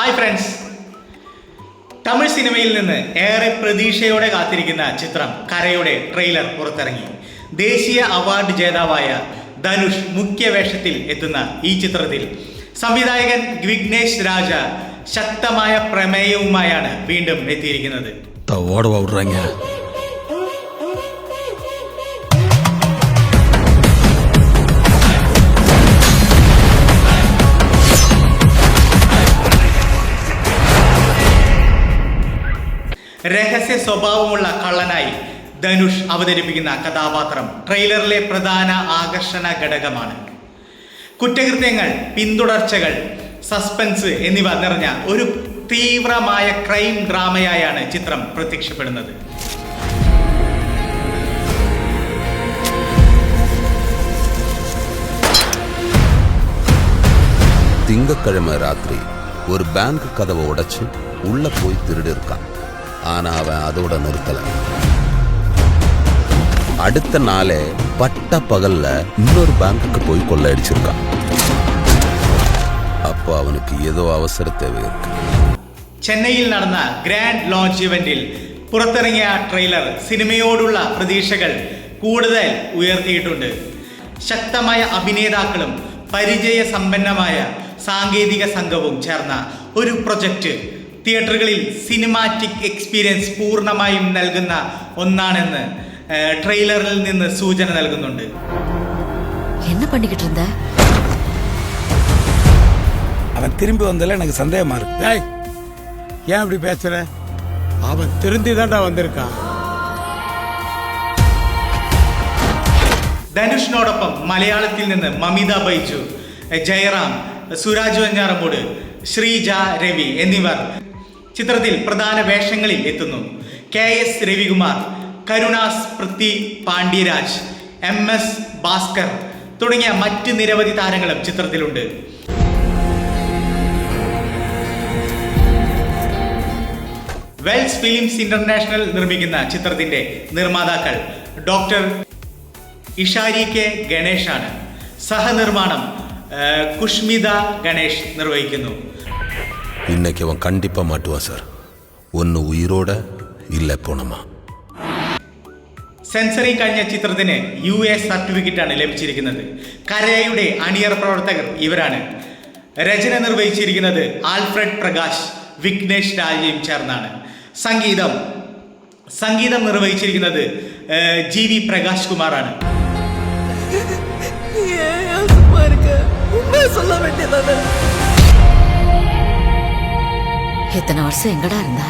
Hi friends, Tamil സിനിമയിൽ നിന്ന് ഏറെ പ്രതീക്ഷയോടെ കാത്തിരിക്കുന്ന ചിത്രം കരയുടെ ട്രെയിലർ പുറത്തിറങ്ങി. ദേശീയ അവാർഡ് ജേതാവായ ധനുഷ് മുഖ്യ വേഷത്തിൽ എത്തുന്ന ഈ ചിത്രത്തിൽ സംവിധായകൻ വിഘ്നേഷ് രാജ ശക്തമായ പ്രമേയവുമായാണ് വീണ്ടും എത്തിയിരിക്കുന്നത്. രഹസ്യ സ്വഭാവമുള്ള കള്ളനായി ധനുഷ് അവതരിപ്പിക്കുന്ന കഥാപാത്രം ട്രെയിലറിലെ പ്രധാന ആകർഷണ ഘടകമാണ്. കുറ്റകൃത്യങ്ങൾ, പിന്തുടർച്ചകൾ, സസ്പെൻസ് എന്നിവ നിറഞ്ഞ ഒരു തീവ്രമായ ക്രൈം ഡ്രാമയായാണ് ചിത്രം പ്രത്യക്ഷപ്പെടുന്നത്. திங்கக்கிழமை ராத்திரி ஒரு பேங்க் கதவை உடைச்சு உள்ள போய் திருடி இருக்கான். ஆனா அவன் அதோட நிறுத்தல. அடுத்த நாளே பட்ட பகல்ல இன்னொரு பேங்குக்கு போய் கொள்ளையடிச்சிருக்கான். அப்போ அவனுக்கு ஏதோ அவசர தேவை இருக்கு. ചെന്നൈയിൽ നടന്ന ഗ്രാൻഡ് ലോഞ്ച് ഇവന്റിൽ പുറത്തിറങ്ങിയ ട്രെയിലർ സിനിമയോടുള്ള പ്രതീക്ഷകൾ കൂടുതൽ ഉയർത്തിയിട്ടുണ്ട്. ശക്തമായ അഭിനേതാക്കളും പരിചയ സമ്പന്നമായ സാങ്കേതിക സംഘവും ചേർന്ന ഒരു പ്രൊജക്റ്റ് തിയേറ്ററുകളിൽ സിനിമാറ്റിക് എക്സ്പീരിയൻസ് പൂർണ്ണമായും നൽകുന്ന ഒന്നാണെന്ന് ട്രെയിലറിൽ നിന്ന് സൂചന നൽകുന്നുണ്ട്. என்ன பண்ணிக்கிட்டு இருந்த? அவன் திரும்பி வந்தல எனக்கு சந்தேகமா இருக்கு. ஏய், ஏன் இப்படி பேசுற? அவன் திருந்தி தான்டா வந்திருக்கான். ധനുഷിനോടൊപ്പം മലയാളത്തിൽ നിന്ന് മമിത ബൈജു, ജയറാം, സുരാജ് വെഞ്ഞാറമൂട്, ശ്രീജ രവി എന്നിവർ ചിത്രത്തിൽ പ്രധാന വേഷങ്ങളിൽ എത്തുന്നു. KS രവികുമാർ, കരുണാസ് പൃഥ്വി പാണ്ഡ്യരാജ്, MS ഭാസ്കർ തുടങ്ങിയ മറ്റ് നിരവധി താരങ്ങളും ചിത്രത്തിലുണ്ട്. വെൽസ് ഫിലിംസ് ഇന്റർനാഷണൽ നിർമ്മിക്കുന്ന ചിത്രത്തിന്റെ നിർമ്മാതാക്കൾ ഡോക്ടർ ഇഷാരി കെ ഗണേഷാണ്. സഹനിർമ്മാണം കുഷ്മിത ഗണേഷ് നിർവഹിക്കുന്നു. இன்னைக்கு அவன் கண்டிப்பா மாட்டுவான் சார். ஒன்னு உயிரோட இல்ல போனமா. സെൻസറി കഴിഞ്ഞ ചിത്രത്തിന് US സർട്ടിഫിക്കറ്റാണ് ലഭിച്ചിരിക്കുന്നത്. കരയുടെ അണിയറ പ്രവർത്തകർ ഇവരാണ്. രചന നിർവഹിച്ചിരിക്കുന്നത് ആൽഫ്രഡ് പ്രകാശ്, വിഘ്നേഷ് രാജയും ചേർന്നാണ്. സംഗീതം നിർവഹിച്ചിരിക്കുന്നത് GV പ്രകാശ് കുമാറാണ്. எத்தனை வருஷம் எங்கடா இருந்த?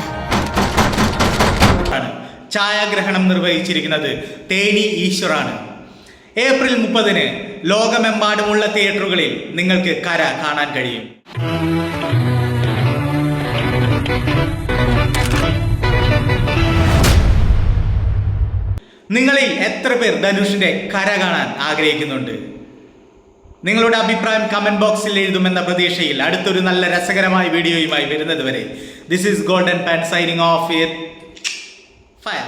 ഛായാഗ്രഹണം നിർവഹിച്ചിരിക്കുന്നത് തേനി ഈശ്വറാണ്. ഏപ്രിൽ 30 ലോകമെമ്പാടുമുള്ള തിയേറ്ററുകളിൽ നിങ്ങൾക്ക് കര കാണാൻ കഴിയും. നിങ്ങളിൽ എത്ര പേർ ധനുഷിന്റെ കര കാണാൻ ആഗ്രഹിക്കുന്നുണ്ട്? നിങ്ങളുടെ അഭിപ്രായം കമന്റ് ബോക്സിൽ എഴുതുമെന്ന പ്രതീക്ഷയിൽ അടുത്തൊരു നല്ല രസകരമായ വീഡിയോയുമായി വരുന്നത് വരെ this is golden pan signing off. Fire.